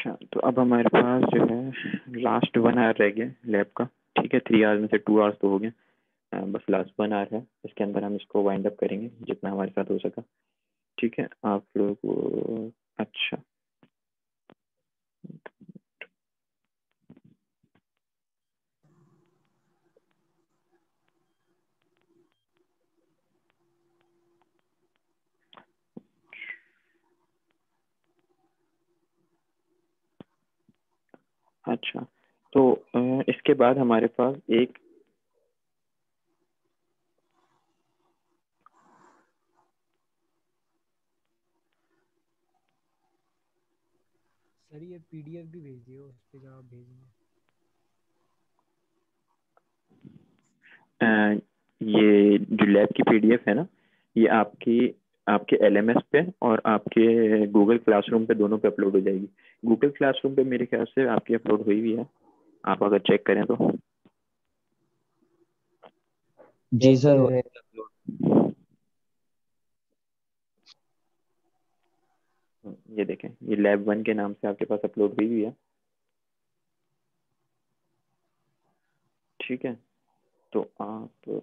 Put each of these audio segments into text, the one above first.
अच्छा, तो अब हमारे पास जो है लास्ट 1 आवर रह गया लैब का। ठीक है, 3 आवर्स में से 2 आवर्स तो हो गए। बस लास्ट 1 आवर है, इसके अंदर हम इसको वाइंड अप करेंगे जितना हमारे साथ हो सका। ठीक है आप लोग। अच्छा, अच्छा तो इसके बाद हमारे पास एक सर ये पीडीएफ भी भेज दियो, उस पे जब आप भेजेंगे। ये जो लैब की पीडीएफ है ना, ये आपके एलएमएस पे और आपके गूगल क्लासरूम पे, दोनों पे अपलोड हो जाएगी। गूगल क्लासरूम पे मेरे ख्याल से आपकी अपलोड हुई भी है, आप अगर चेक करें तो। जी सर, हो जाएगा अपलोड। ये देखें, ये लैब 1 के नाम से आपके पास अपलोड हुई भी है। ठीक है, तो आप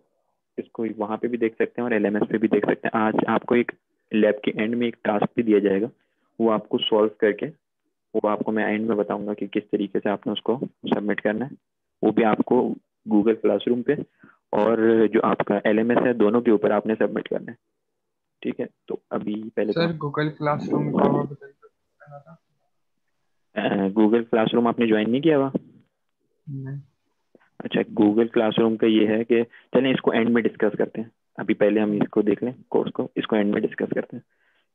इसको वहां पे भी देख सकते हैं और एलएमएस पे भी देख सकते हैं। आज आपको एक लैब के एंड में एक टास्क भी दिया जाएगा, वो आपको सॉल्व करके, वो आपको मैं एंड में बताऊंगा कि किस तरीके से आपने उसको सबमिट करना है। वो भी आपको गूगल क्लासरूम पे और जो आपका एलएमएस है, दोनों के ऊपर आपने सबमिट करना है। ठीक है, तो अभी पहले तो सर गूगल क्लासरूम का और बताइए था। गूगल क्लासरूम आपने ज्वाइन नहीं किया हुआ? नहीं। अच्छा, गूगल क्लासरूम का ये है कि चलें इसको एंड में डिस्कस करते हैं। अभी पहले हम इसको देख लें कोर्स को, इसको एंड में डिस्कस करते हैं।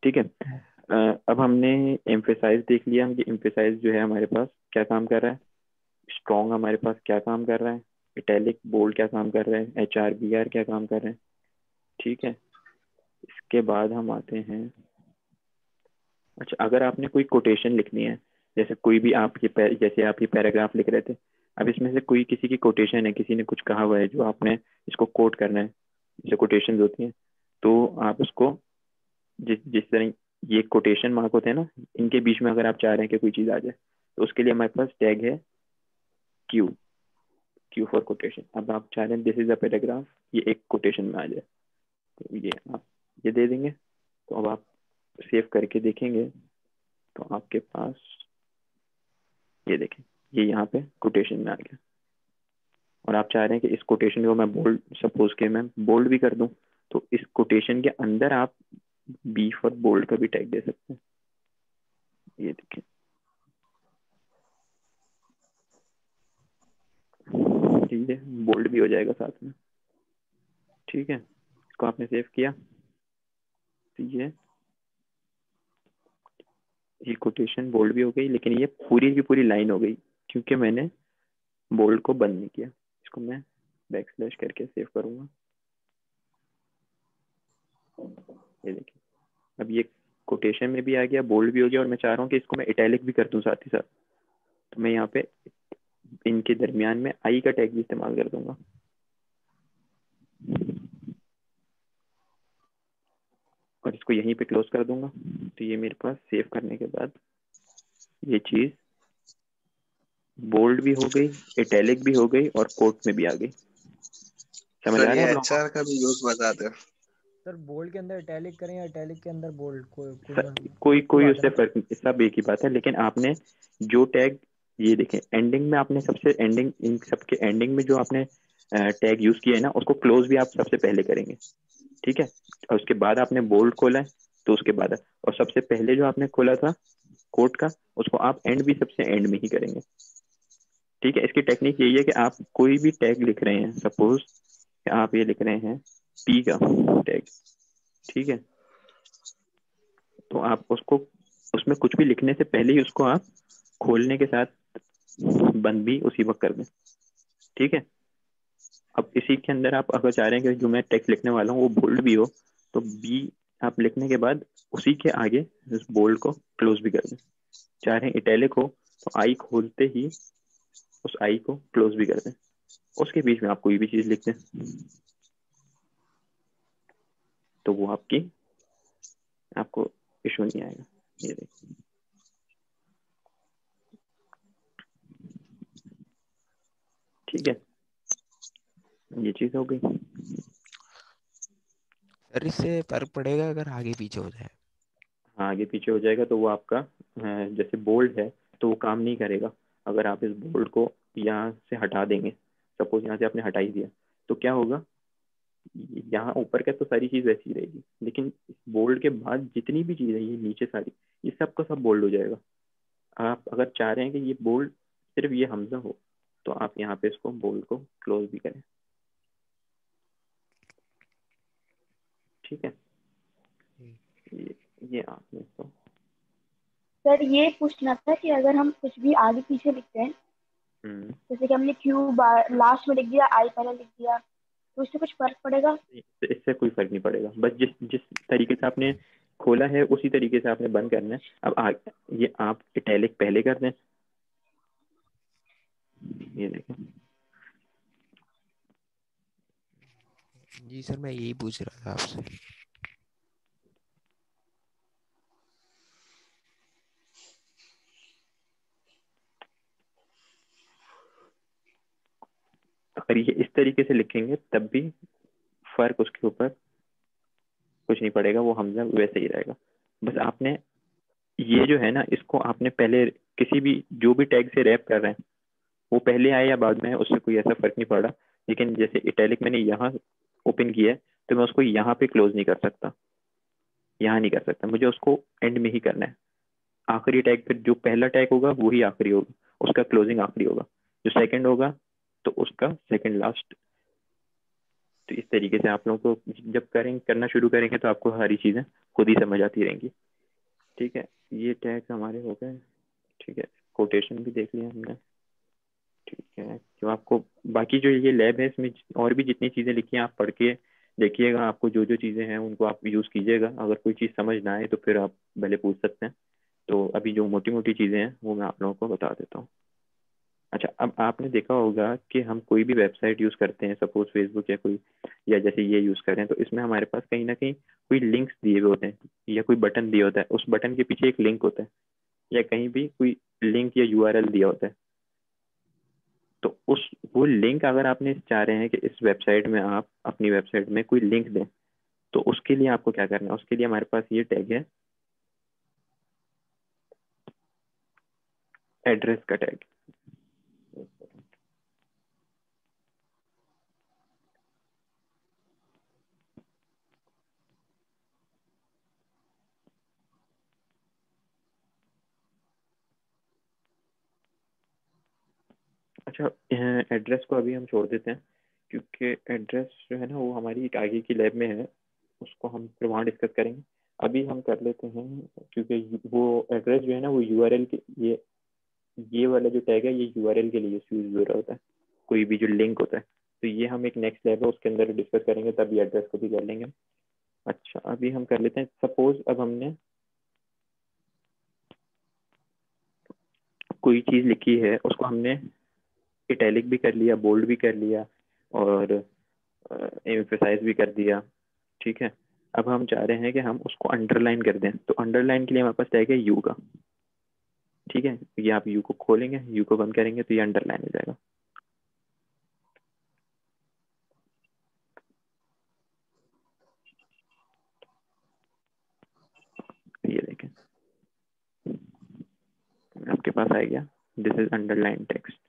ठीक है, अब हमने एम्फेसाइज देख लिया कि एम्फेसाइज जो है हमारे पास क्या काम कर रहा है, स्ट्रॉन्ग हमारे पास क्या काम कर रहा है, इटैलिक बोल्ड क्या काम कर रहे हैं, HRBR क्या काम कर रहे हैं। ठीक है, इसके बाद हम आते हैं। अच्छा, अगर आपने कोई कोटेशन लिखनी है, जैसे कोई भी आप जैसे आप ये पैराग्राफ लिख रहे थे, अब इसमें से कोई किसी की कोटेशन है, किसी ने कुछ कहा हुआ है जो आपने इसको कोट करना है, जैसे कोटेशन होती हैं, तो आप उसको जिस जिस तरह ये कोटेशन मार्क होते हैं ना, इनके बीच में अगर आप चाह रहे हैं कि कोई चीज़ आ जाए, तो उसके लिए हमारे पास टैग है क्यू, क्यू फॉर कोटेशन। अब आप चाह रहे हैं दिस इज अ पैराग्राफ, ये एक कोटेशन में आ जाए, तो ये आप ये दे देंगे। तो अब आप सेव करके देखेंगे तो आपके पास ये देखें, ये यहाँ पे कोटेशन में आ गया। और आप चाह रहे हैं कि इस कोटेशन को मैं बोल्ड, सपोज के मैं बोल्ड भी कर दूं, तो इस कोटेशन के अंदर आप बी फॉर बोल्ड का भी टैग दे सकते हैं। ये देखें, ठीक है, बोल्ड भी हो जाएगा साथ में। ठीक है, इसको आपने सेव किया तो ये कोटेशन बोल्ड भी हो गई, लेकिन ये पूरी की पूरी लाइन हो गई क्योंकि मैंने बोल्ड को बंद नहीं किया। इसको मैं बैक स्लैश करके सेव करूंगा। ये देखिए, अब ये कोटेशन में भी आ गया, बोल्ड भी हो गया, और मैं चाह रहा हूँ कि इसको मैं इटैलिक भी कर दूं साथ ही साथ, तो मैं यहाँ पे इनके दरमियान में आई का टैग भी इस्तेमाल कर दूंगा। और इसको यहीं पे क्लोज कर दूंगा। तो ये मेरे पास सेव करने के बाद ये चीज बोल्ड भी हो गई, इटैलिक भी हो गई और कोट में भी आ गई। समझ सर आ रहा ये है आप लोगों एचआर का भी यूज बता दो। सर बोल्ड के अंदर इटैलिक करें या इटैलिक के अंदर बोल्ड, कोई को? कोई एक ही कोई बात है उससे ना। फर्क नहीं, सब एक ही बात है, लेकिन आपने जो टैग, ये देखें एंडिंग में आपने सबसे एंडिंग, इन सबके एंडिंग में जो आपने टैग यूज किया है ना, उसको क्लोज भी आप सबसे पहले करेंगे। ठीक है, और उसके बाद आपने बोल्ड खोला है, तो उसके बाद, और सबसे पहले जो आपने खोला था कोट का, उसको आप एंड भी सबसे एंड में ही करेंगे। ठीक है, इसकी टेक्निक यही है कि आप कोई भी टैग लिख रहे हैं, सपोज आप ये लिख रहे हैं पी का टैग, ठीक है, तो आप उसको, उसमें कुछ भी लिखने से पहले ही उसको आप खोलने के साथ बंद भी उसी वक्त कर दें। ठीक है, अब इसी के अंदर आप अगर चाह रहे हैं कि जो मैं टेक्स्ट लिखने वाला हूँ वो बोल्ड भी हो, तो बी आप लिखने के बाद उसी के आगे उस बोल्ड को क्लोज भी कर दें। चाह रहे हैं इटैलिक हो, तो आई खोलते ही उस आई को क्लोज भी कर दें, उसके बीच में आप कोई भी चीज लिख दें, तो वो आपको इशू नहीं आएगा। ये देखिए, ठीक है, ये चीज हो गई। सर इससे फर्क पड़ेगा अगर आगे पीछे हो जाए? हाँ, आगे पीछे हो जाएगा तो वो आपका जैसे बोल्ड है तो वो काम नहीं करेगा। अगर आप इस बोल्ड को यहाँ से हटा देंगे, सपोज यहाँ से आपने हटा ही दिया, तो क्या होगा, यहाँ ऊपर का तो सारी चीज वैसी ही रहेगी, लेकिन बोल्ड के बाद जितनी भी चीज है ये नीचे सारी, ये सब का सब बोल्ड हो जाएगा। आप अगर चाह रहे हैं कि ये बोल्ड सिर्फ ये हमजा हो, तो आप यहाँ पे इसको बोल्ड को क्लोज भी करें। ठीक है, ये आपने इसको, सर ये पूछना था कि अगर हम कुछ भी आगे पीछे लिखते हैं, जैसे कि हमने क्यू लास्ट में लिख दिया, आई पहले लिख दिया, तो इससे कुछ फर्क पड़ेगा? इससे कोई फर्क नहीं पड़ेगा, बस जिस जिस तरीके से आपने खोला है उसी तरीके से आपने बंद करना है। अब ये आप इटैलिक पहले कर दें, ये देखें। जी सर मैं यही पूछ रहा था आपसे। अगर ये इस तरीके से लिखेंगे तब भी फर्क उसके ऊपर कुछ नहीं पड़ेगा, वो हमजा वैसे ही रहेगा। बस आपने ये जो है ना, इसको आपने पहले किसी भी जो भी टैग से रैप कर रहे हैं, वो पहले आए या बाद में है उससे कोई ऐसा फर्क नहीं पड़ा। लेकिन जैसे इटैलिक मैंने यहाँ ओपन किया है तो मैं उसको यहाँ पे क्लोज नहीं कर सकता, यहाँ नहीं कर सकता, मुझे उसको एंड में ही करना है। आखिरी टैग पे जो पहला टैग होगा वही आखिरी होगा, उसका क्लोजिंग आखिरी होगा। जो सेकंड होगा तो उसका सेकंड लास्ट। तो इस तरीके से आप लोगों को जब करना शुरू करेंगे तो आपको सारी चीज़ें खुद ही समझ आती रहेंगी। ठीक है, ये टैग हमारे हो गए। ठीक है, कोटेशन भी देख लिया हमने। ठीक है, जो आपको बाकी जो ये लैब है इसमें और भी जितनी चीज़ें लिखी हैं आप पढ़ के देखिएगा, आपको जो जो चीज़ें हैं उनको आप यूज़ कीजिएगा। अगर कोई चीज़ समझ ना आए तो फिर आप भले पूछ सकते हैं। तो अभी जो मोटी मोटी चीज़ें हैं वो मैं आप लोगों को बता देता हूँ। अच्छा, अब आपने देखा होगा कि हम कोई भी वेबसाइट यूज़ करते हैं, सपोज फेसबुक या कोई, या जैसे ये यूज़ करें, तो इसमें हमारे पास कहीं ना कहीं कोई लिंक्स दिए हुए होते हैं या कोई बटन दिया होता है, उस बटन के पीछे एक लिंक होता है या कहीं भी कोई लिंक या यूआरएल दिया होता है। तो उस वो लिंक अगर आपने चाह रहे हैं कि इस वेबसाइट में आप अपनी वेबसाइट में कोई लिंक दें, तो उसके लिए आपको क्या करना है, उसके लिए हमारे पास ये टैग है, एड्रेस का टैग। अच्छा, एड्रेस को अभी हम छोड़ देते हैं क्योंकि एड्रेस जो है ना वो हमारी एक आगे की लैब में है, उसको हम फिर वहाँ डिस्कस करेंगे। अभी हम कर लेते हैं, क्योंकि वो एड्रेस जो है ना वो यूआरएल के ये वाला जो टैग है ये यूआरएल के लिए यूज हो रहा होता है, कोई भी जो लिंक होता है। तो ये हम एक नेक्स्ट लैब है उसके अंदर डिस्कस करेंगे, तभी एड्रेस को भी कर लेंगे। अच्छा, अभी हम कर लेते हैं, सपोज अब हमने कोई चीज़ लिखी है, उसको हमने इटैलिक भी कर लिया, बोल्ड भी कर लिया और एम्फेसाइज भी कर दिया। ठीक है, अब हम चाह रहे हैं कि हम उसको अंडरलाइन कर दें, तो अंडरलाइन के लिए हमारे पास टैग है यू का। ठीक है, ये आप यू को खोलेंगे, यू को बंद करेंगे तो ये अंडरलाइन हो जाएगा। ये देखें आपके पास आ गया, दिस इज अंडरलाइन टेक्स्ट।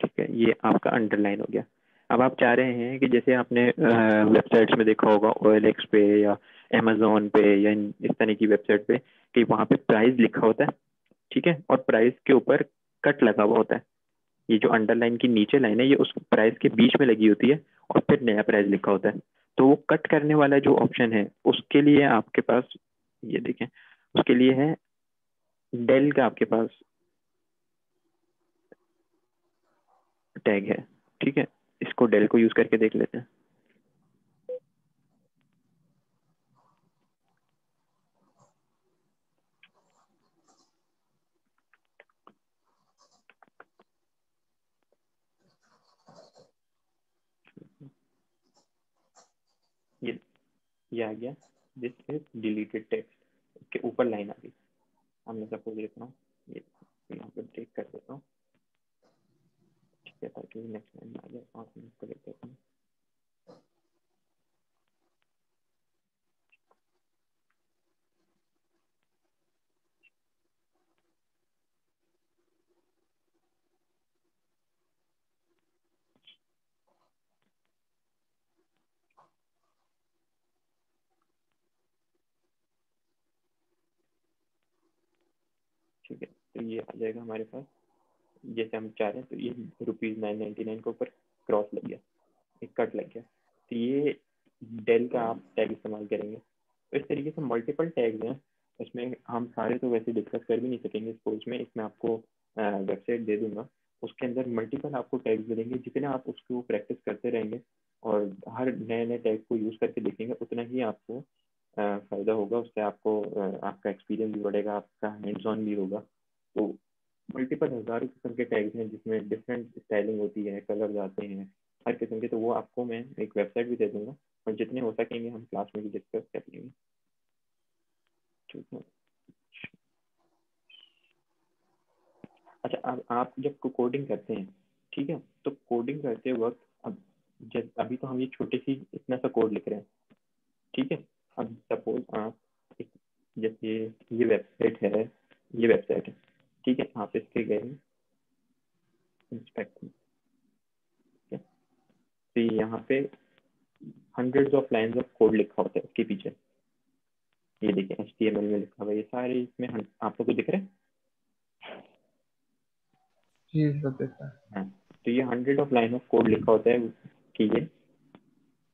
ठीक है, ये आपका अंडरलाइन हो गया। अब आप चाह रहे हैं कि जैसे आपने वेबसाइट्स में देखा होगा OLX पे या अमेजोन पे या इस तरह की वेबसाइट पे कि वहाँ पे प्राइस लिखा होता है, ठीक है, और प्राइस के ऊपर कट लगा हुआ होता है। ये जो अंडरलाइन की नीचे लाइन है ये उस प्राइस के बीच में लगी होती है और फिर नया प्राइस लिखा होता है। तो वो कट करने वाला जो ऑप्शन है उसके लिए आपके पास, ये देखें, उसके लिए है डेल का आपके पास टैग है। ठीक है, इसको डेल को यूज करके देख लेते हैं। ये आ गया, दिस इज डिलीटेड टेक्स्ट, उसके ऊपर लाइन आ गई। अब मैं सपोज लिख रहा हूँ, ये यहाँ पर ब्रेक कर देता हूँ, ठीक है, ताकि नेक्स्ट लाइन में आ जाए। और मैं इसको लिख देता हूँ, ठीक है। तो ये आ जाएगा हमारे पास जैसे हम चाह रहे हैं। तो ये ₹999 के ऊपर क्रॉस लग गया, एक कट लग गया। तो ये डेल का आप टैग इस्तेमाल करेंगे। तो इस तरीके से मल्टीपल टैग्स हैं, उसमें हम सारे तो वैसे डिस्कस कर भी नहीं सकेंगे इस कोर्स में। इसमें आपको वेबसाइट दे दूंगा, उसके अंदर मल्टीपल आपको टैग्स मिलेंगे। जितने आप उसको प्रैक्टिस करते रहेंगे और हर नए नए टैग को यूज़ करके देखेंगे, उतना ही आपको फ़ायदा होगा। उससे आपको आपका एक्सपीरियंस भी बढ़ेगा, आपका हैंड्स ऑन भी होगा। तो मल्टीपल हज़ारों किस्म के टैग्स हैं जिसमें डिफरेंट स्टाइलिंग होती है, कलर आते हैं हर किस्म के। तो वो आपको मैं एक वेबसाइट भी दे दूंगा, और जितने हो सकेंगे हम क्लास में भी डिस्कस कर लेंगे, ठीक है। अच्छा, अब आप जब कोडिंग करते हैं, ठीक है, तो कोडिंग करते वक्त अब जब अभी तो हम ये छोटे सी इतना सा कोड लिख रहे हैं, ठीक है। अब सपोज आप एक, जैसे ये वेबसाइट है, ये वेबसाइट है, ठीक है, आप इसके गए इंस्पेक्ट, ठीक है। तो यहाँ पे hundreds of lines of code लिखा होता है उसके पीछे। ये देखिए HTML में लिखा हुआ है, ये सारे इसमें आप लोग को दिख रहे हैं। जी सर देता है। हाँ, तो ये hundred of line of code लिखा होता है कि ये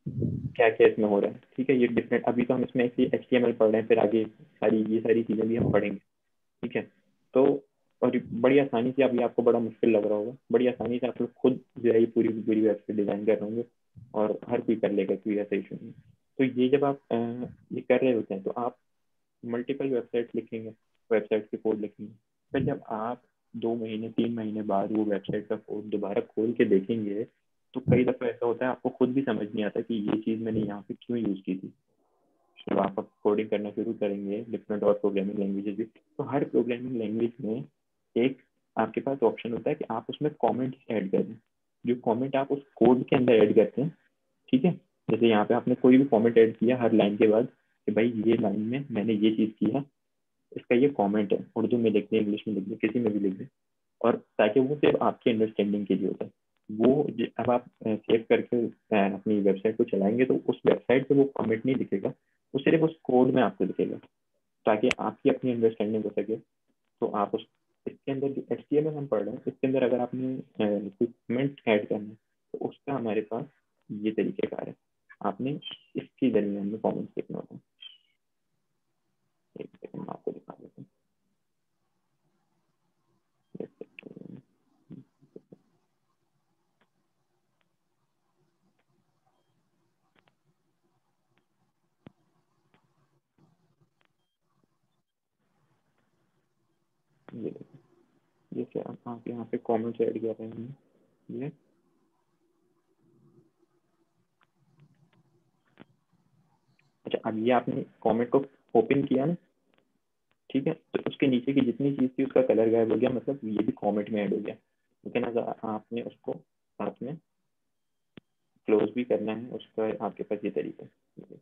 क्या क्या इसमें हो रहा है, ठीक है। ये डिफरेंट, अभी तो हम इसमें HTML पढ़ रहे हैं, फिर आगे ये सारी चीज़ें भी हम पढ़ेंगे, ठीक है। तो और बड़ी आसानी से, अभी आपको बड़ा मुश्किल लग रहा होगा, बड़ी आसानी से आप लोग खुद जो है ये पूरी पूरी वेबसाइट डिज़ाइन कर रहे होंगे, और हर कोई कर लेगा, कोई ऐसा इशू नहीं। तो ये जब आप ये कर रहे होते हैं, तो आप मल्टीपल वेबसाइट लिखेंगे, वेबसाइट के कोड लिखेंगे। फिर जब आप 2 महीने 3 महीने बाद वो वेबसाइट का कोड दोबारा खोल के देखेंगे, तो कई दफ़ा ऐसा होता है आपको खुद भी समझ नहीं आता कि ये चीज़ मैंने यहाँ पे क्यों यूज़ की थी। जब आप कोडिंग करना शुरू करेंगे डिफरेंट और प्रोग्रामिंग लैंग्वेजेस भी, तो हर प्रोग्रामिंग लैंग्वेज में एक आपके पास ऑप्शन होता है कि आप उसमें कमेंट्स ऐड करें। जो कमेंट आप उस कोड के अंदर ऐड करते हैं, ठीक है। जैसे यहाँ पे आपने कोई भी कमेंट ऐड किया हर लाइन के बाद कि भाई ये लाइन में मैंने ये चीज़ की है, इसका ये कमेंट है, उर्दू में लिख दें, इंग्लिश में लिख दें, किसी में भी लिख दें, और ताकि वो सिर्फ आपकी अंडरस्टैंडिंग के लिए होता है। वो अब आप सेव करके अपनी वेबसाइट को चलाएंगे, तो उस वेबसाइट पे वो कमेंट नहीं दिखेगा, वो सिर्फ उस कोड में आपको दिखेगा, ताकि आपकी अपनी अंडरस्टैंडिंग हो सके। तो आप उस इसके अंदर जो HTML हम पढ़ रहे हैं, इसके अंदर अगर आपने कोई कमेंट ऐड करना है, तो उसका हमारे पास ये तरीकेकार है। आपने इसके दरमियान में कमेंट्स लिखना होता है। एक सेकंड मैं आपको दिखा देता हूँ। एक सेकंड। ये देखो, ये क्या आप यहाँ पे कमेंट्स ऐड कर रहे हैं, ये अच्छा। अब ये आपने कमेंट को ओपन किया ना, ठीक है, तो उसके नीचे की जितनी चीज़ थी उसका कलर गायब हो गया, मतलब ये भी कमेंट में ऐड हो गया। लेकिन अगर आपने उसको साथ में क्लोज भी करना है, उसका आपके पास ये तरीका है।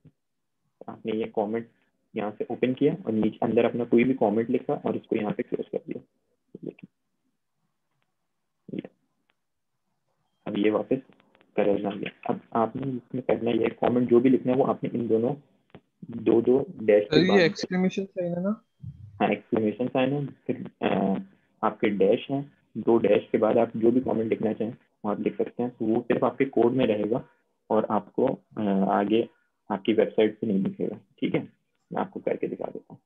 आपने ये कमेंट यहाँ से ओपन किया और नीचे अंदर अपना कोई भी कमेंट लिखा और इसको यहाँ पे क्लोज कर दिया। लेकिन ये अब ये वापस कलर आ गया। अब आपने इसमें करना ये कमेंट जो भी लिखना है वो आपने इन दोनों दो दो डैश सर के ये बाद, एक्सक्लेमेशन साइन है ना? हाँ, एक्सक्लेमेशन साइन है, फिर आपके डैश हैं, 2 डैश के बाद आप जो भी कमेंट लिखना चाहें आप लिख सकते हैं। तो वो सिर्फ आपके कोड में रहेगा और आपको आगे आपकी वेबसाइट पे नहीं दिखेगा, ठीक है। मैं आपको करके दिखा देता हूँ।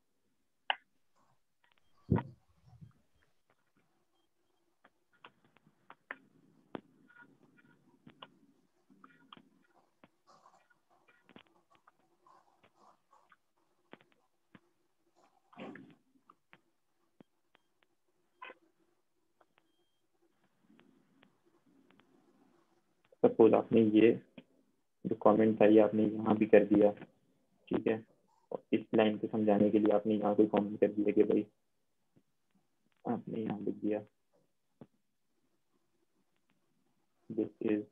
सपोज आपने ये जो कमेंट था ये आपने यहाँ भी कर दिया, ठीक है। और इस लाइन को समझाने के लिए आपने यहाँ कोई कॉमेंट कर दिया कि भाई आपने यहाँ लिख दिया this is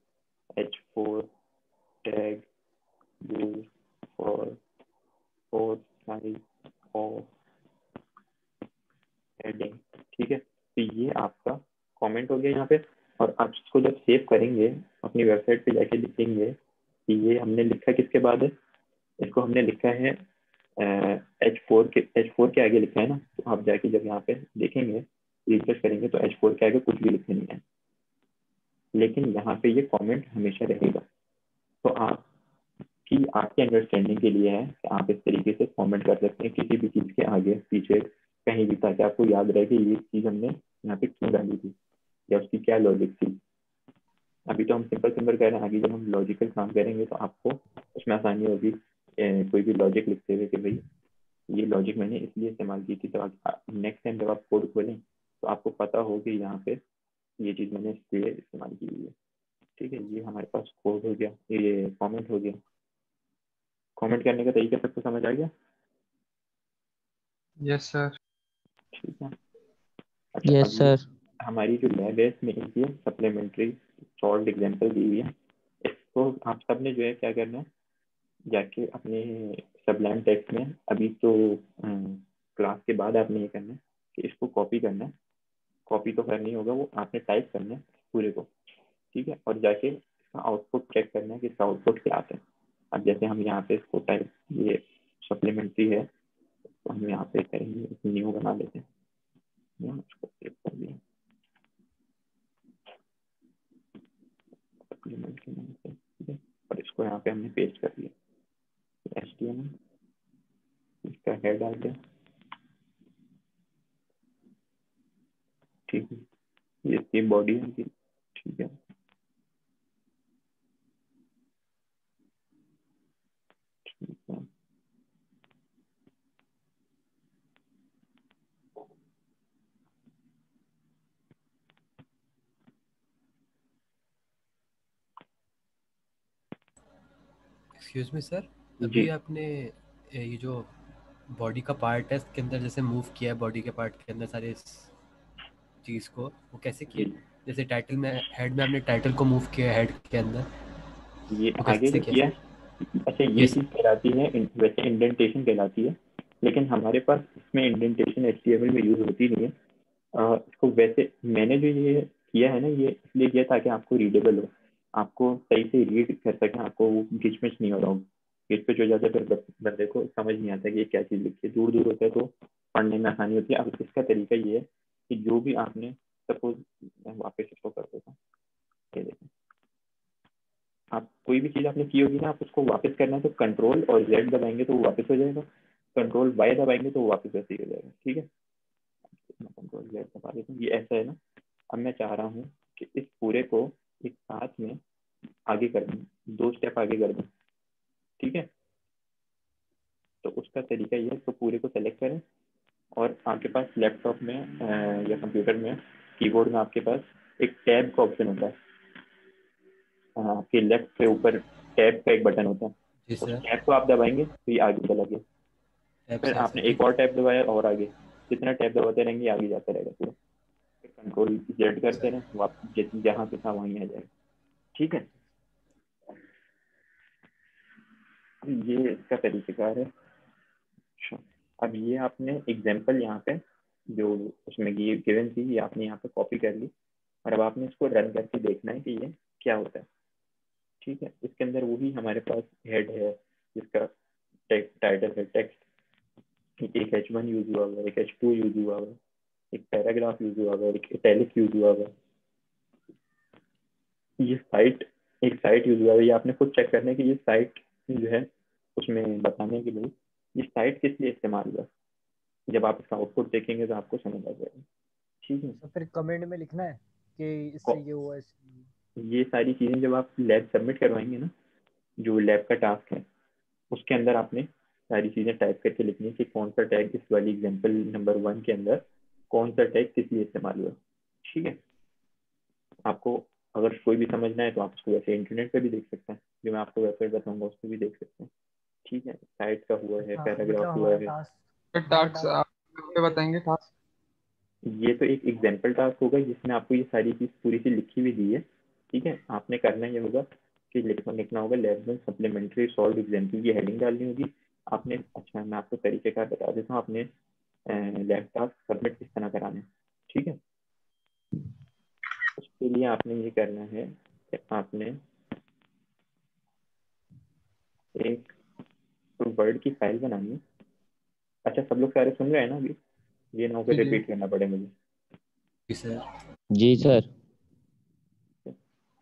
H4 tag use for four size of heading. ठीक है, तो ये आपका कमेंट हो गया यहाँ पे। और आप इसको जब सेव करेंगे अपनी वेबसाइट पे जाके लिखेंगे कि ये हमने लिखा किसके बाद है, इसको हमने लिखा है H4 के आगे लिखा है ना। तो आप जाके जब यहाँ पे देखेंगे रिफ्रेश करेंगे तो H4 के आगे कुछ भी लिखे नहीं है, लेकिन यहाँ पे ये कमेंट हमेशा रहेगा। तो आपकी अंडरस्टैंडिंग के लिए है कि आप इस तरीके से कमेंट कर सकते हैं किसी भी चीज़ के आगे पीछे कहीं भी, ताकि आपको याद रहे कि ये चीज़ हमने यहाँ पे क्यों डाली थी या उसकी क्या लॉजिक थी। अभी तो हम सिंपल सिंपल कह रहे हैं, आगे जब हम लॉजिकल काम करेंगे तो आपको उसमें आसानी होगी कोई भी लॉजिक लिखते हुए कि भाई ये लॉजिक मैंने इसलिए इस्तेमाल की थी। तो नेक्स्ट टाइम जब आप कोड खोलें तो आपको पता हो कि यहाँ पे ये चीज़ मैंने इसलिए इस्तेमाल की हुई है। ठीक है, ये हमारे पास कोड हो गया, ये कमेंट हो गया। कमेंट करने का तरीका सबको समझ आ गया? Yes sir. ठीक है। अच्छा, यस अब ये सर। हमारी जो लैब है इसमें एक ये सप्लीमेंट्री शॉर्ट एग्जाम्पल दी हुई है। इसको आप सब ने जो है क्या करना है, जाके अपने सबलाइन टेक्स्ट में अभी तो क्लास के बाद आपने ये करना है कि इसको कॉपी करना है। कॉपी तो करनी होगा, वो आपने टाइप करना है पूरे को। ठीक है, और जाके इसका आउटपुट चेक करना है कि इसका आउटपुट क्या आता है। अब जैसे हम यहाँ पे इसको टाइप, ये सप्लीमेंट्री है तो हम यहाँ पे करेंगे न्यू बना लेते हैं, इसको सेव कर दिया सप्लीमेंट के नाम से। ठीक है, और इसको यहाँ पे हमने पेस्ट कर दिया HTML, इसका हेड आ गया। ठीक है, ये इसकी बॉडी है। ठीक है, ठीक है। एक्सक्यूज मी सर, जी अभी आपने ये जो बॉडी का पार्ट है इसके अंदर जैसे मूव किया है, बॉडी के पार्ट के अंदर सारे इस चीज़ को वो कैसे किया? जी, जैसे टाइटल में, हेड में आपने टाइटल को मूव किया हेड के अंदर, ये वो आगे कैसे जो किया किया। सर? अच्छा, ये यस। चीज़ कहलाती है वैसे इंडेंटेशन कहलाती है, लेकिन हमारे पास इसमें इंडेंटेशन HTML में यूज़ होती नहीं है। इसको वैसे मैंने जो ये किया है ना, ये इसलिए किया ताकि आपको रीडेबल हो, आपको सही से रीड कर सकें, आपको वो घिचमिच नहीं हो रहा हो। घिचपिच हो जाता है फिर बंदे को समझ नहीं आता कि ये क्या चीज़ लिखी है, दूर दूर होता है तो पढ़ने में आसानी होती है। अब इसका तरीका ये है कि जो भी आपने, सपोज मैं वापस इसको कर देता हूँ, ये देखें, आप कोई भी चीज़ आपने की होगी ना, आप उसको वापस करना है तो कंट्रोल और Z दबाएंगे तो वो वापस हो जाएगा, कंट्रोल Y दबाएंगे तो वो वापस वैसे ही हो जाएगा। ठीक है, कंट्रोल Z दबा देता हूँ, ये ऐसा है ना। अब मैं चाह रहा हूँ कि इस पूरे को एक साथ में आगे कर दूँ, 2 स्टेप आगे कर दूँ। ठीक है, तो उसका तरीका ये है, तो पूरे को सेलेक्ट करें और आपके पास लैपटॉप में या कंप्यूटर में कीबोर्ड में आपके पास एक टैब का ऑप्शन होता है। आपके लेफ्ट के ऊपर टैब का एक बटन होता है, जी उस सर। टैब को आप दबाएंगे तो ये आगे चला गया। टैब फिर से ऐसे, आपने एक ठीक और है टैब दबाया और आगे, जितना टैब दबाते रहेंगे आगे जाता रहेगा पूरा। फिर कंट्रोल Z करते सर। रहें, वो आप जहाँ पे था वहीं आ जाएगा। ठीक है, ये इसका तरीकेकार है। अच्छा, अब ये आपने एग्जांपल यहाँ पे जो उसमें गिवन थी, ये आपने यहाँ पे कॉपी कर ली और अब आपने इसको रन करके देखना है कि ये क्या होता है। ठीक है, इसके अंदर वही हमारे पास हेड है जिसका टाइटल है टेक्स्ट, एक H1 यूज हुआ हुआ है, एक H2 यूज हुआ हुआ है, एक पैराग्राफ यूज हुआ हुआ है, एक इटैलिक यूज हुआ हुआ है, ये साइट, एक साइट यूज हुआ है। ये आपने खुद चेक करना है कि ये साइट जो है उसमें बताने के लिए ये साइट किस लिए इस्तेमाल हुआ है। जब आप इसका आउटपुट देखेंगे तो आपको समझ आ जाएगा। ठीक है, तो फिर कमेंट में लिखना है कि इससे ये हुआ इससे। ये सारी चीज़ें जब आप लैब सबमिट करवाएंगे ना, जो लैब का टास्क है उसके अंदर आपने सारी चीज़ें टाइप करके लिखनी है कि कौन सा टैग इस वाली एग्जांपल नंबर 1 के अंदर कौन सा टैग किस लिए इस्तेमाल हुआ। ठीक है, आपको अगर कोई भी समझना है तो आप उसको वैसे इंटरनेट पे भी देख सकते हैं, जो मैं आपको वेबसाइट बताऊंगा उस पर भी देख सकते हैं। ठीक है, साइट का हुआ है, हाँ पैराग्राफ मतलब हुआ हमारा है। टास्क टास्क आप कब पे बताएंगे टास्क? ये तो एक एग्जाम्पल टास्क होगा जिसमें आपको ये सारी चीज पूरी चीज लिखी हुई दी है। ठीक है, आपने करना ये होगा कि लिखना होगा लेसन सप्लीमेंट्री सॉल्व एग्जाम्पल, ये हेडिंग डालनी होगी आपने। अच्छा, मैं आपको तरीकेकार बता देता हूँ आपने लैब टास्क सबमिट किस तरह कराना है। ठीक है, उसके लिए आपने ये करना है कि आपने एक वर्ड की फाइल बनानी है। अच्छा, सब लोग सारे सुन रहे हैं ना अभी? ये ना होकर जी जी। रिपीट करना पड़े मुझे। जी सर। जी सर।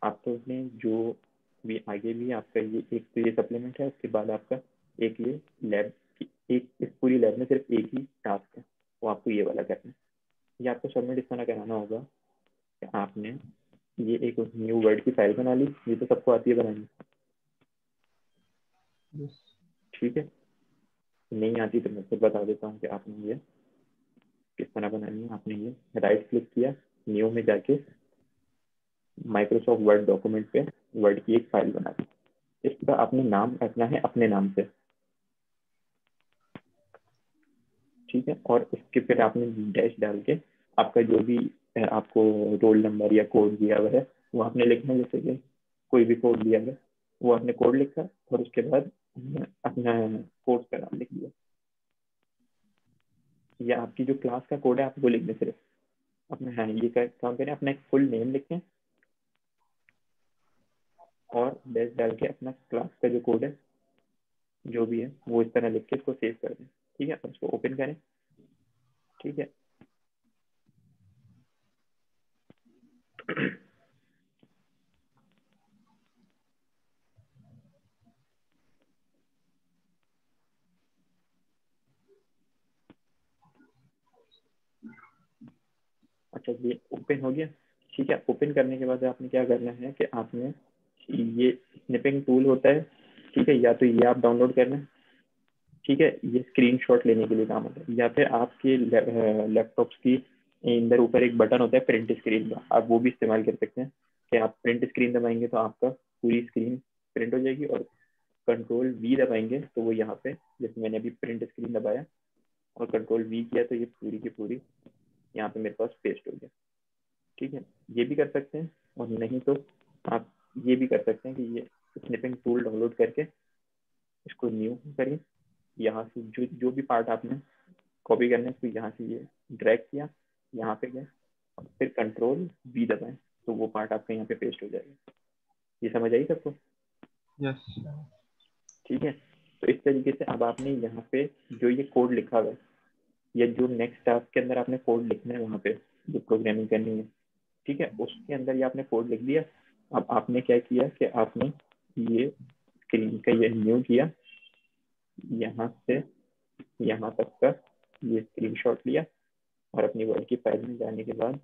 आप तो उसने जो भी आगे भी आपका ये एक तो ये सप्लीमेंट है, उसके बाद आपका एक ये लैब एक इस पूरी लैब में सिर्फ एक ही टास्क है, वो आपको ये वाला करना है। ये आपको सबमिट इस तरह कराना होगा कि आपने ये एक न्यू वर्ड की फाइल बना ली, ये तो सबको आती है बनानी। यस। ठीक है, नहीं आती तो मैं फिर बता देता हूँ कि आपने ये किस तरह बनानी है। आपने ये राइट क्लिक किया, न्यू में जाके माइक्रोसॉफ्ट वर्ड डॉक्यूमेंट पे वर्ड की एक फाइल बना दी। इसका आपने नाम रखना है अपने नाम से। ठीक है, और इसके फिर आपने डैश डाल के आपका जो भी आपको रोल नंबर या कोड दिया हुआ है वो आपने लिखना है। जैसे कि कोई भी कोड दिया है वो आपने कोड लिखा और उसके बाद अपना कोर्स का नाम लिख दिया, या आपकी जो क्लास का कोड है आपको लिखने सिर्फ अपने। हाँ, ये काम करें, अपना एक फुल नेम लिखें और डैश डाल के अपना क्लास का जो कोड है जो भी है वो इस तरह लिख के इसको सेव कर दें। ठीक है, और इसको ओपन करें। ठीक है, अच्छा ये ओपन हो गया। ठीक है, ओपन करने के बाद आपने क्या करना है कि आपने ये स्निपिंग टूल होता है, ठीक है, या तो ये आप डाउनलोड करना। ठीक है, ये स्क्रीनशॉट लेने के लिए काम होता है, या फिर आपके लैपटॉप्स की अंदर ऊपर एक बटन होता है प्रिंट स्क्रीन का, आप वो भी इस्तेमाल कर सकते हैं कि आप प्रिंट स्क्रीन दबाएंगे तो आपका पूरी स्क्रीन प्रिंट हो जाएगी, और कंट्रोल वी दबाएंगे तो वो यहाँ पे, जैसे मैंने अभी प्रिंट स्क्रीन दबाया और कंट्रोल वी किया तो ये पूरी की पूरी यहाँ पे मेरे पास पेस्ट हो गया। ठीक है, ये भी कर सकते हैं, और नहीं तो आप ये भी कर सकते हैं कि ये स्निपिंग टूल डाउनलोड करके इसको न्यू करिए। यहाँ से जो जो भी पार्ट आपने कॉपी करना है इसको यहाँ से ये ड्रैग किया, यहाँ पे गए और फिर कंट्रोल वी दबाएं तो वो पार्ट आपका यहाँ पे पेस्ट हो जाएगा। ये समझ आई सबको? यस। ठीक है, तो इस तरीके से अब आपने यहाँ पे जो ये कोड लिखा हुआ है या जो नेक्स्ट टास्क के अंदर आपने कोड लिखना है वहाँ पे जो प्रोग्रामिंग करनी है, ठीक है, उसके अंदर ये आपने कोड लिख दिया। अब आपने क्या किया कि आपने ये स्क्रीन का ये न्यू किया, यहाँ से यहाँ तक का ये स्क्रीनशॉट लिया और अपनी वर्ड की फाइल में जाने के बाद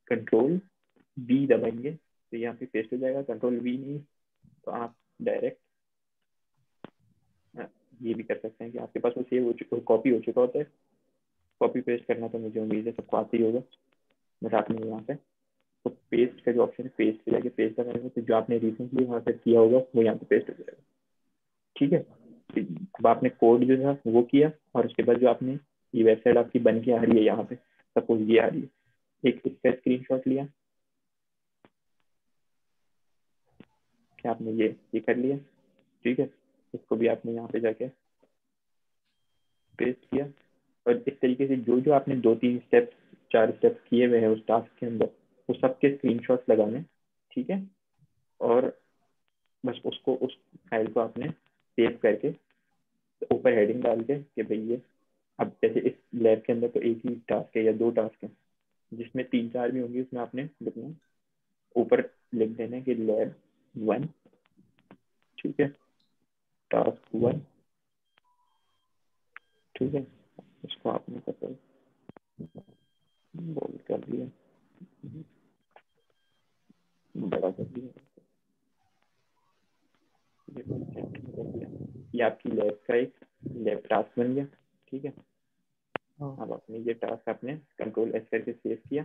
कंट्रोल वी दबाएंगे तो यहाँ पे पेस्ट हो जाएगा। कंट्रोल वी नहीं तो आप डायरेक्ट ये भी कर सकते हैं कि आपके पास वो सेव हो चुका, कॉपी हो चुका होता है। कॉपी पेस्ट करना तो मुझे उम्मीद है सबको आती ही होगा, बट आपने यहाँ पे तो पेस्ट का जो ऑप्शन है पेस्ट पे जाके पेस्ट करेंगे तो जो आपने रिसेंटली वहाँ से किया होगा वो यहाँ पे पेस्ट हो जाएगा। ठीक है, अब आपने कोड जो था वो किया और उसके बाद जो आपने ये वेबसाइट आपकी बन के आ रही है यहाँ पे, सपोज ये आ रही है, एक इसका स्क्रीनशॉट लिया कि आपने ये कर लिया। ठीक है, इसको भी आपने यहाँ पे जाके पेस्ट किया, और इस तरीके से जो जो आपने 2-3 स्टेप्स 4 स्टेप्स किए हुए हैं उस टास्क के अंदर वो सबके स्क्रीनशॉट्स लगाने। ठीक है, और बस उसको उस फाइल को आपने सेव करके ऊपर हेडिंग डाल के कि भाई ये, अब जैसे इस लैब के अंदर तो एक ही टास्क है या 2 टास्क है, जिसमें 3-4 भी होंगे उसमें आपने लिखना ऊपर लिख देना है कि लैब 1। ठीक है, टास्क 1। ठीक है, उसको आपने पता बोल कर दिया, बड़ा कर दिया, ये आपकी लैब का एक लैब टास्क बन गया। ठीक है, अब आपने ये टास्क आपने कंट्रोल एस करके सेव किया।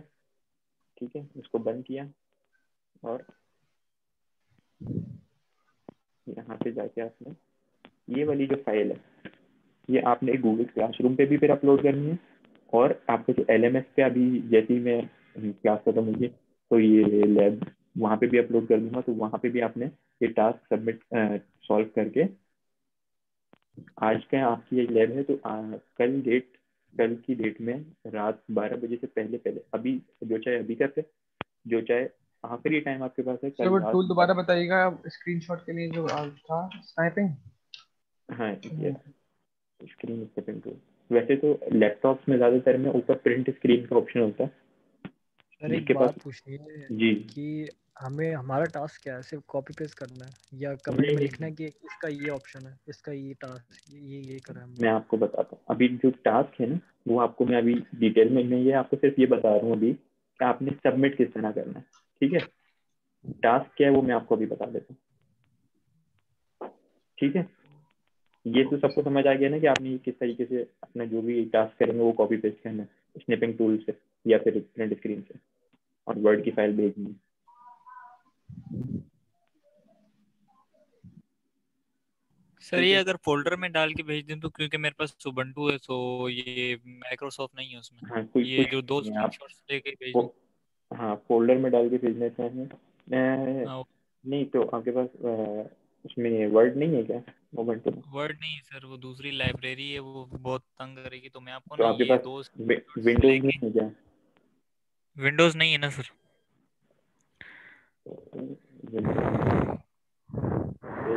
ठीक है, उसको बंद किया और यहाँ पे जाके आपने ये वाली जो फाइल है ये आपने गूगल क्लासरूम पे भी फिर अपलोड करनी है, और आपको जो LMS पे अभी जैसे ही मैं क्लास खत्म होगी तो ये लैब वहाँ पे भी अपलोड कर दूंगा, तो वहाँ पे भी आपने ये टास्क सबमिट सॉल्व करके, आज का आपकी ये लैब है तो कल की डेट में रात 12 बजे से पहले पहले अभी जो चाहे अभी करते, जो चाहे आखिरी टाइम आपके पास है सर कल वो रात। टूल दोबारा बताइएगा स्क्रीनशॉट के लिए जो था स्नाइपिंग। हाँ ये स्क्रीन स्नैपिंग टूल, वैसे तो लैपटॉप्स में ज़्यादातर में ऊपर प्रिंट स्क्रीन का ऑप्शन होता है सर एक जिसके पास। बात पूछनी है जी कि हमें हमारा टास्क क्या है, सिर्फ कॉपी पेस्ट करना है या कमेंट नहीं में नहीं, लिखना है कि इसका ये ऑप्शन है, इसका ये टास्क ये करा हमने। मैं आपको बताता हूँ अभी जो टास्क है ना, वो आपको मैं अभी डिटेल में नहीं, ये आपको सिर्फ ये बता रहा हूँ अभी कि आपने सबमिट किस तरह करना है। ठीक है, टास्क क्या है वो मैं आपको अभी बता देता हूँ। ठीक है, ये तो सबको समझ आ गया ना कि आपने किस तरीके से अपना जो भी टास्क करेंगे वो कॉपी पेस्ट करना है स्निपिंग टूल से या फिर प्रिंट स्क्रीन से, और वर्ड की फाइल भेजनी है। सर ठीक ये है, अगर फोल्डर में डाल के भेज दें तो, क्योंकि मेरे पास उबंटू है तो ये माइक्रोसॉफ्ट नहीं है उसमें, हाँ कोई ये कुछ जो दो नहीं है, आप स्क्रीनशॉट्स लेके भेज फो, दूं। हाँ फोल्डर में डाल के भेजना चाहिए। हाँ, नहीं तो आपके पास उसमें वर्ड नहीं है क्या मोमेंटो में? वर्ड नहीं है सर, वो दूसरी लाइब्रेरी है, वो बहुत तंग करेगी, तो मैं आपको तो ना आपके ये पास दो स्क्रीनशॉट्स विंडोज लेके। नहीं है क्या? विंडोज नहीं है ना सर। विंडोज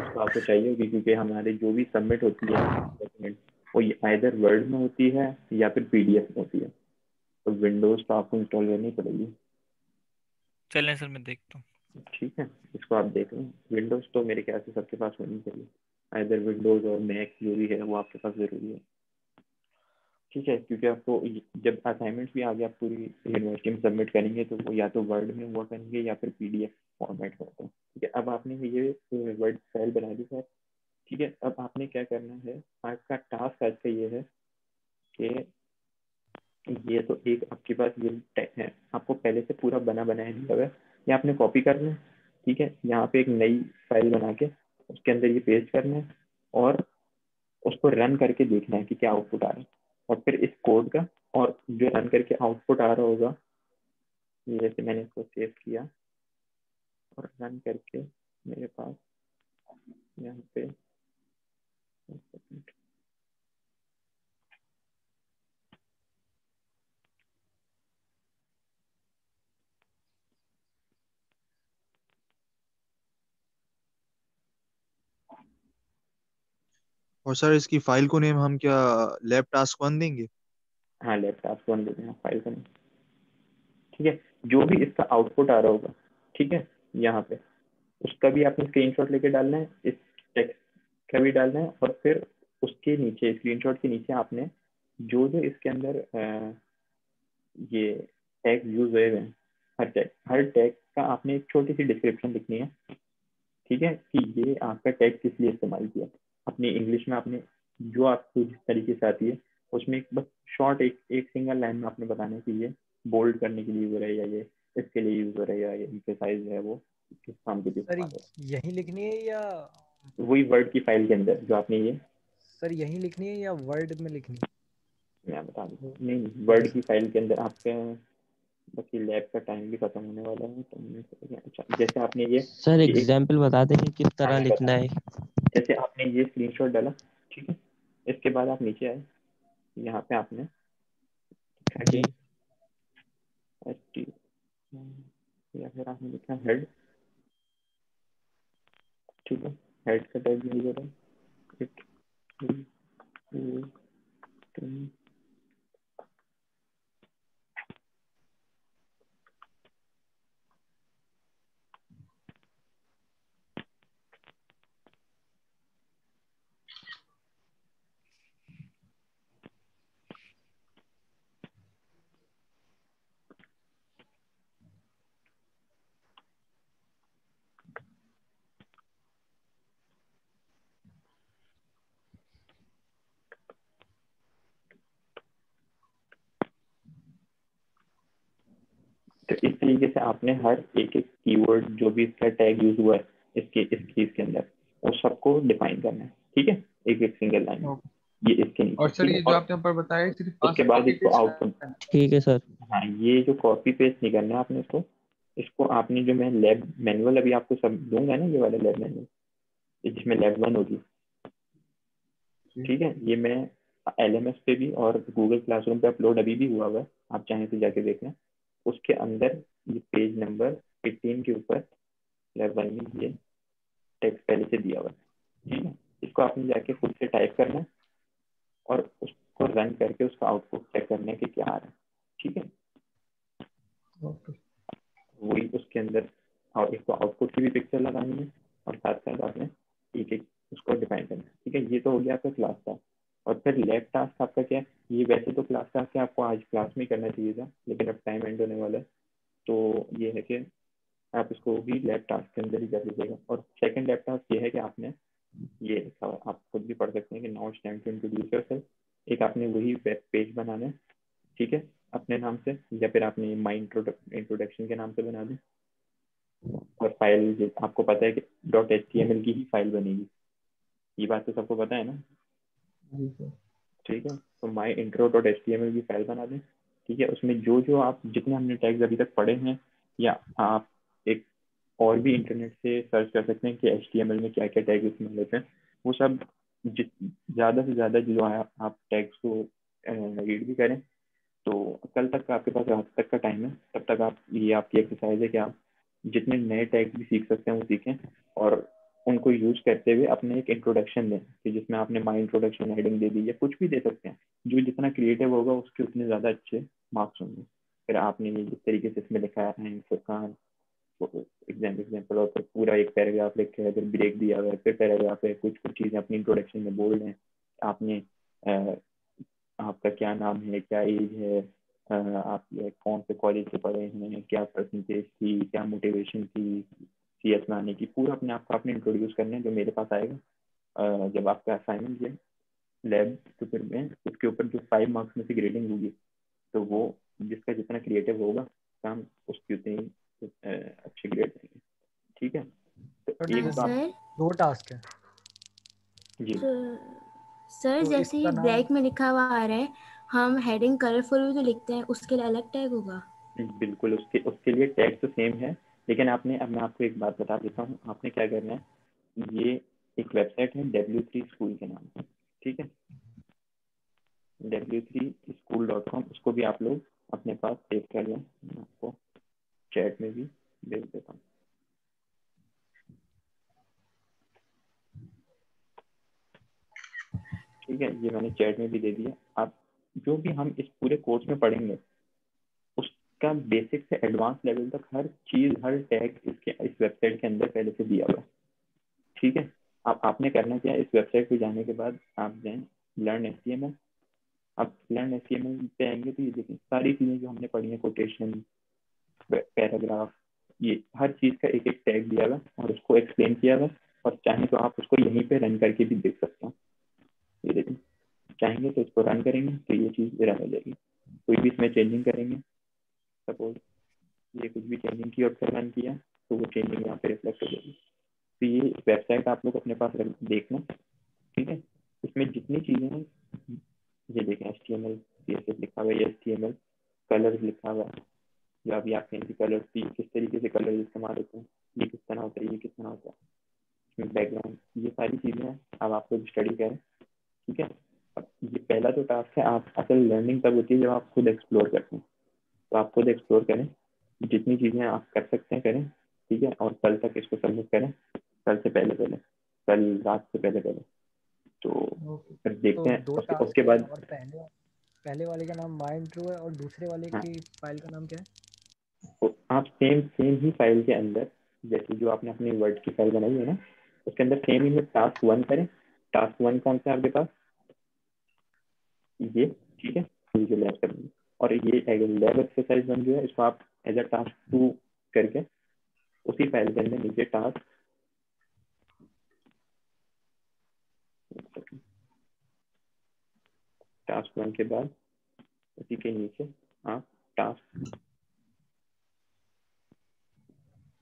तो आपको चाहिए होगी क्योंकि हमारे जो भी सबमिट होती है डॉक्यूमेंट वो आइदर वर्ड में होती है या फिर PDF में होती है, तो विंडोज तो आपको इंस्टॉल करनी पड़ेगी। चलें सर मैं देखता हूँ। ठीक है, इसको आप देख लें। विंडोज तो मेरे ख्याल से सबके पास होनी चाहिए, आइदर विंडोज और मैक जो भी है वो आपके पास ज़रूरी है। ठीक है, क्योंकि आपको जब असाइनमेंट्स भी आगे आप पूरी यूनिवर्सिटी में सबमिट करेंगे तो वो या तो वर्ड में हुआ करेंगे या फिर PDF फॉर्मेट करते हैं। ठीक है, अब आपने ये वर्ड फाइल बना दी है। ठीक है, अब आपने क्या करना है, आज का टास्क आज का ये है कि ये तो एक आपके पास ये टेक्स्ट है, आपको पहले से पूरा बना बनाया दिया हुआ है, ये आपने कॉपी करना है। ठीक है, यहाँ पे एक नई फाइल बना के उसके अंदर ये पेस्ट करना है और उसको रन करके देखना है कि क्या आउटपुट आ रहा है, और फिर इस कोड का और जो रन करके आउटपुट आ रहा होगा, जैसे मैंने इसको सेव किया और रन करके मेरे पास यहाँ पे और सर इसकी फाइल को नेम हम क्या लैब टास्क 1 देंगे? हाँ लैपटॉप को दे देना फाइल का नाम। ठीक है, जो भी इसका आउटपुट आ रहा होगा, ठीक है, यहाँ पे उसका भी आपने स्क्रीनशॉट लेके डालना है, इस टेक्स्ट का भी डालना है, और फिर उसके नीचे स्क्रीनशॉट के नीचे आपने जो जो इसके अंदर ये टैग यूज हुए हुए हैं, हर टैग का आपने एक छोटी सी डिस्क्रिप्शन लिखनी है। ठीक है, कि ये आपका टैग किस लिए इस्तेमाल किया, अपनी इंग्लिश में आपने जो आपको जिस तरीके से आती है उसमें एक बस शॉर्ट एक सिंगल लाइन में आपने बताना है कि ये बोल्ड करने के लिए यूज हो रहा है या ये इसके लिए यूज हो रहा है या ये एम्फेसाइज है वो किस काम के लिए सर इस्तेमाल हो रहा यही लिखनी है या है। वही वर्ड की फाइल के अंदर जो आपने ये, सर यही लिखनी है या वर्ड में लिखनी है? मैं बता दूँ, नहीं वर्ड की फाइल के अंदर आपके, बाकी लैब का टाइम भी खत्म होने वाला है तो अच्छा जैसे आपने सर ये एक, एग्जाम्पल बता दें कि किस हाँ तरह मैं बता लिखना रहा है। हूँ, जैसे आपने ये स्क्रीनशॉट डाला, ठीक है, इसके बाद आप नीचे आए, यहाँ पे आपने जी हेडिंग HT या फिर आपने लिखा हेड। ठीक है, हेड का टैग यूज हो रहा है, एक, दो, तीन, तो इस तरीके से आपने हर एक कीवर्ड जो भी इसका टैग यूज हुआ है इसके अंदर उस सबको डिफाइन करना है। ठीक है, एक एक सिंगल लाइन ओके। ये इसके नीचे, और सर ठीक है। ये जो और आपने ऊपर बताया सिर्फ उसके बाद कॉपी इसको पेस्ट आउटपुट, करना है। ठीक है सर। हाँ ये जो कॉपी पेस्ट नहीं करना है आपने इसको, इसको आपने जो मैं लैब मैनुअल अभी आपको सब दूंगा ना, ये वाला लैब मैनुअल जिसमें लैब 1 होगी, ठीक है, ये मैं LMS पे भी और गूगल क्लासरूम पे अपलोड अभी भी हुआ हुआ है, आप चाहें तो जाके देख लें। उसके अंदर ये पेज नंबर 18 के ऊपर लैब 1 में ये टेक्स्ट पहले से दिया हुआ है, ठीक है। इसको आपने जाके खुद से टाइप करना है और उसको रन करके उसका आउटपुट चेक करने के क्या आ रहा है, ठीक है। ओके। वही उसके अंदर और इसको आउटपुट की भी पिक्चर लगानी है और साथ साथ आपने एक एक उसको डिफाइन करना है, ठीक है। ये तो हो गया आपका क्लास टास्क। और फिर लैब टास्क आपका क्या है, ये वैसे तो क्लास टास्क आपको आज क्लास में करना चाहिए था, लेकिन अब टाइम एंड होने वाला है, तो ये है कि आप इसको भी लैब टास्क के अंदर ही कर लीजिएगा। और सेकंड लैब टास्क ये है कि आपने ये लिखा हुआ, आप खुद भी पढ़ सकते हैं कि now it's time to introduce yourself. एक आपने वही वेब पेज बनाना है, ठीक है, अपने नाम से, या फिर आपने माई इंट्रोडक्शन के नाम से बना दें। और फाइल आपको पता है कि .html की ही फाइल बनेगी, ये बात तो सबको पता है ना, जी सर। ठीक है। तो माई इंट्रो .html की फाइल बना दें, ठीक है। उसमें जो जो आप जितने हमने टैग्स अभी तक पढ़े हैं, या आप एक और भी इंटरनेट से सर्च कर सकते हैं कि HTML में क्या क्या टैग उसमें होते हैं, वो सब ज़्यादा से ज़्यादा जो है आप टैग्स को रीड भी करें। तो कल तक का आपके पास रात तक का टाइम है, तब तक आप, ये आपकी एक्सरसाइज है कि आप जितने नए टैग्स भी सीख सकते हैं वो सीखें, और उनको यूज करते हुए अपने एक इंट्रोडक्शन दें, कि जिसमें आपने माई इंट्रोडक्शन हेडिंग दे दी, या कुछ भी दे सकते हैं। जो जितना क्रिएटिव होगा उसके उतने ज़्यादा अच्छे मार्क्स होंगे। फिर आपने ये जिस तरीके से इसमें लिखा है फुरकान एग्जाम्पल, और फिर पूरा एक पैराग्राफ लिखे है, फिर ब्रेक दिया हुआ है, फिर पैराग्राफ है, कुछ कुछ चीज़ें अपनी इंट्रोडक्शन में बोल रहे हैं आपने, आपका क्या नाम है, क्या एज है, आप कौन से कॉलेज से पढ़े हैं, क्या परसेंटेज थी, क्या मोटिवेशन थी CS में आने की, पूरा अपने आप को आपने इंट्रोड्यूस करना है। जो मेरे पास आएगा जब आपका असाइनमेंट है लैब, तो फिर मैं उसके ऊपर जो 5 मार्क्स में से ग्रेडिंग होगी, तो वो जिसका जितना क्रिएटिव होगा काम, उसकी उतनी अच्छे ग्रेड देंगे, ठीक है। तो तो एक तो आप सर 2 टास्क है। जी सर तो जैसे इसका ये नाम ब्लैक में लिखा हुआ आ रहा है, हम हेडिंग कलरफुल भी तो लिखते हैं, उसके लिए अलग टैग होगा? बिल्कुल, उसके उसके लिए टैग तो सेम है, लेकिन आपने, अब मैं आपको एक बात बता देता हूँ, आपने क्या करना है, ये एक वेबसाइट है W3 स्कूल के नाम से, ठीक है, w3school.com, उसको भी आप लोग अपने पास सेव कर लें, मैं आपको चैट में भी भेज देता हूँ। ठीक है, ये मैंने चैट में भी दे दिया। आप जो भी हम इस पूरे कोर्स में पढ़ेंगे, उसका बेसिक से एडवांस लेवल तक हर चीज़, हर टैग इसके इस वेबसाइट के अंदर पहले से दिया हुआ है, ठीक है। आपने करना क्या है, इस वेबसाइट पे जाने के बाद आप जाएं लर्न HTML। आप लर्न HTML पे आएंगे तो ये देखिए सारी चीज़ें जो हमने पढ़ी हैं, कोटेशन, पैराग्राफ, ये हर चीज़ का एक एक टैग दिया हुआ और उसको एक्सप्लेन किया हुआ, और चाहें तो आप उसको यहीं पे रन करके भी देख सकते हैं। ये देखिए, चाहेंगे तो इसको रन करेंगे तो ये चीज़ रन हो जाएगी। कोई भी इसमें चेंजिंग करेंगे, सपोज ये कुछ भी चेंजिंग की और फिर रन किया, तो वो चेंजिंग यहाँ पे रिफ्लेक्ट हो जाएगी। तो ये वेबसाइट आप लोग अपने पास देखना, ठीक है। इसमें जितनी चीज़ें हैं, ये देखें HTML CSS लिखा हुआ है, HTML कलर्स लिखा हुआ है, जो अभी आप कहेंगे कलर्स की किस तरीके से कलर इस्तेमाल होते हैं, ये किस तरह होता है, ये किस तरह होता है, इसमें बैकग्राउंड, ये सारी चीज़ें हैं, अब आप लोग स्टडी करें, ठीक है। अब ये पहला जो टास्क है, आप असल लर्निंग तब होती है जब आप खुद एक्सप्लोर करते हैं, तो आप खुद एक्सप्लोर करें, जितनी चीज़ें आप कर सकते हैं करें, ठीक है। और कल तक इसको सबमिट करें, कल से पहले पहले, कल रात से पहले पहले, तो ओके। फिर तो देखते हैं 2 उसके टास्क उसके है, बाद। और पहले वाले का नाम माई इंट्रो है, और दूसरे वाले हाँ, की फाइल का नाम क्या है? तो आप सेम सेम ही फाइल के अंदर, जैसे जो आपने अपनी वर्ड की फाइल बनाई है ना, उसके अंदर सेम ही में टास्क 1 करें। टास्क 1 कौन सा है आपके पास, ये, ठीक है, ये जो लैब करेंगे। और ये लैब एक्सरसाइज 1 जो है, इसको आप एज अ टास्क 2 करके उसी फाइल के अंदर नीचे टास्क 1 के बाद उसी के नीचे आप टास्क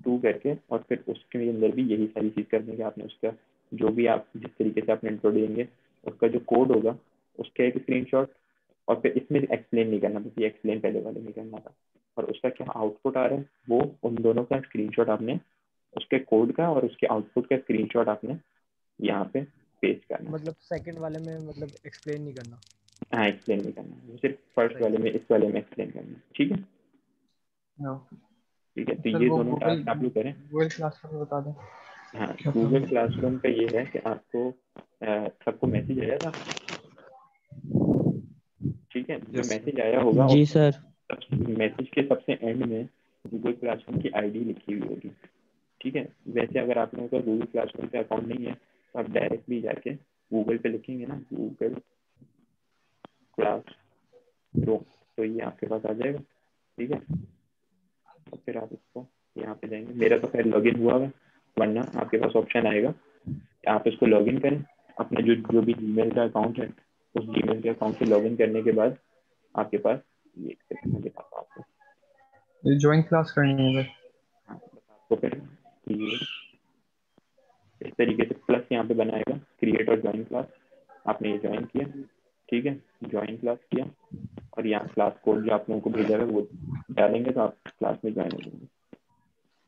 2 करके, और फिर उसके अंदर भी यही सारी चीज़ करने के, आपने उसका जो भी आप जिस तरीके से आपने इंट्रो देंगे उसका जो कोड होगा उसका एक स्क्रीनशॉट, और फिर इसमें एक्सप्लेन नहीं करना, बस ये एक्सप्लेन पहले वाले में करना था, और उसका क्या आउटपुट आ रहा है वो उन दोनों का स्क्रीनशॉट आपने, उसके कोड का और उसके आउटपुट का स्क्रीनशॉट आपने यहाँ पे पेस्ट करना है। मतलब सेकंड वाले में मतलब एक्सप्लेन नहीं करना। हाँ, एक्सप्लेन नहीं करना है, सिर्फ फर्स्ट वाले में, इस वाले में एक्सप्लेन करना है। ठीक है, ठीक है। तो सर ये वो दोनों टास्क आप लोग करें। गूगल क्लासरूम बता दें। हाँ, गूगल क्लासरूम का ये है कि आपको सबको मैसेज आया था, ठीक है। जो मैसेज आया होगा जी सर। मैसेज के सबसे एंड में गूगल क्लासरूम की आईडी लिखी हुई होगी, ठीक है। वैसे अगर आप लोगों का गूगल क्लासरूम पे अकाउंट नहीं है तो आप डायरेक्टली जाके गूगल पे लिखेंगे ना गूगल क्लासरूम, तो ये आपके पास आ जाएगा, ठीक है। और फिर आप इसको यहाँ पे जाएंगे, मेरा तो खैर लॉगिन हुआ है, वरना आपके पास ऑप्शन आएगा, आप इसको लॉगिन करें अपने जो भी जीमेल का अकाउंट है, उस जीमेल के अकाउंट से लॉगिन करने के बाद आपके पास ये मैं दिखाता हूँ आपको, ये ज्वाइन क्लास करनी है सर। हाँ बस आपको फिर ये इस तरीके से प्लस यहाँ पे बनाएगा क्रिएट और ज्वाइन क्लास, आपने ये ज्वाइन किया, ठीक है, ज्वाइन क्लास किया, और यहाँ क्लास कोड जो आप लोगों को भेजा है वो डालेंगे तो आप क्लास में ज्वाइन हो जाएंगे,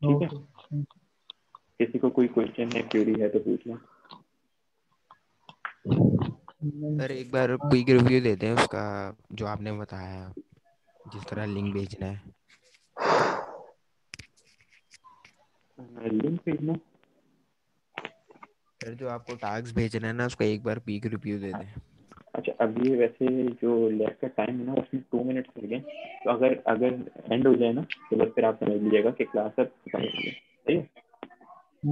ठीक है। किसी को कोई क्वेश्चन है, क्वेरी है तो पूछ लें। सर एक बार क्विक रिव्यू देते हैं उसका जो आपने बताया, जिस तरह लिंक भेजना है। लिंक भेजना, सर जो आपको टास्क भेजना है ना उसका एक बार क्विक रिव्यू दे दें। अच्छा, अभी वैसे जो लैब का टाइम है ना उसमें 2 मिनट लगे, तो अगर एंड हो जाए ना तो बस फिर आप समझ लीजिएगा कि क्लास अब खत्म हो गई है, सही है।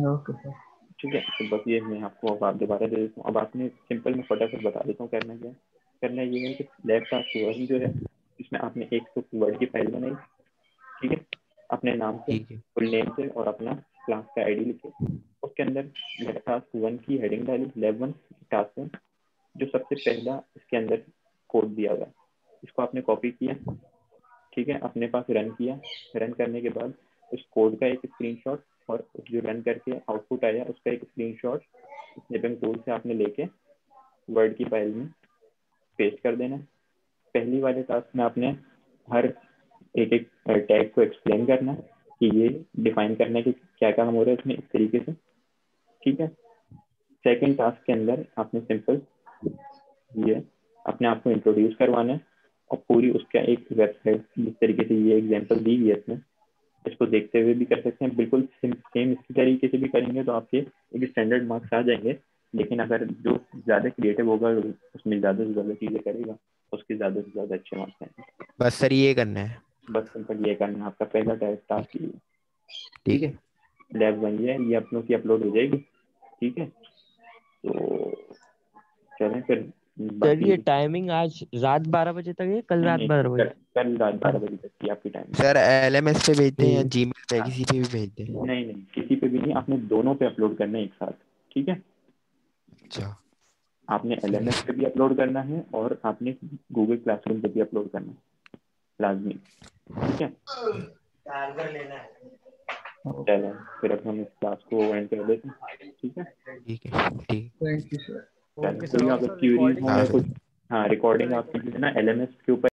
ओके सर, ठीक है, तो बस ये मैं आपको अब आप दोबारा दे देता हूँ। अब आपने सिंपल में फटाफट बता देता हूँ करना क्या है। करना ये है कि लैब का वर्जन जो है इसमें आपने एक तो वर्ड की फाइल बनाई, ठीक है, अपने नाम से, ठीक है। फुल नेम से और अपना क्लास का आईडी लिखे, उसके अंदर टास्क 1 की हेडिंग डाली, लैब 1 टास्क 1, जो सबसे पहला इसके अंदर कोड दिया हुआ है इसको आपने कॉपी किया, ठीक है, अपने पास रन किया, रन करने के बाद उस कोड का एक स्क्रीनशॉट और जो रन करके आउटपुट आया उसका एक स्क्रीनशॉट स्निपिंग टूल से आपने लेके वर्ड की फाइल में पेस्ट कर देना। पहली वाले टास्क में आपने हर एक एक टैग को एक्सप्लेन करना कि ये डिफाइन करना कि क्या काम हो रहा है इसमें, इस तरीके से, ठीक है। सेकंड टास्क के अंदर आपने सिंपल ये अपने आप को इंट्रोड्यूस करवाना है और पूरी उसका एक वेबसाइट जिस तरीके से ये एग्जांपल दी गई है इसमें, इसको देखते हुए भी कर सकते हैं, बिल्कुल सेम इसी तरीके से भी करेंगे तो आपके एक स्टैंडर्ड मार्क्स आ जाएंगे। लेकिन अगर जो ज़्यादा क्रिएटिव होगा उसमें ज़्यादा से ज़्यादा चीज़ें करेगा उसके ज़्यादा से ज़्यादा अच्छे मार्क्स आएंगे। बस सर ये करना है, बस सिंपल ये करना है, आपका पहला टास्क ये, ठीक है। लैब बन गया, ये अपनों की अपलोड हो जाएगी, ठीक है। तो चलें फिर सर ये टाइमिंग आज रात 12 बजे तक है, कल रात 12 बजे? कल रात 12 बजे तक की आपकी टाइम। सर LMS पे भेजते हैं या जीमेल पे, किसी पे भी भेजते हैं? नहीं, किसी पे भी नहीं, आपने दोनों पे अपलोड करना है एक साथ, ठीक है। अच्छा, आपने LMS पे भी अपलोड करना है और आपने गूगल क्लासरूम पे भी अपलोड करना है लाजमी, ठीक है। चलो फिर अब हम इस क्लास को एंड कर देते हैं, ठीक है। ठीक है, ठीक। Thank you sir. चलो, कोई अगर क्वेरीज हो या कुछ, हाँ रिकॉर्डिंग आप कीजिए ना LMS के ऊपर।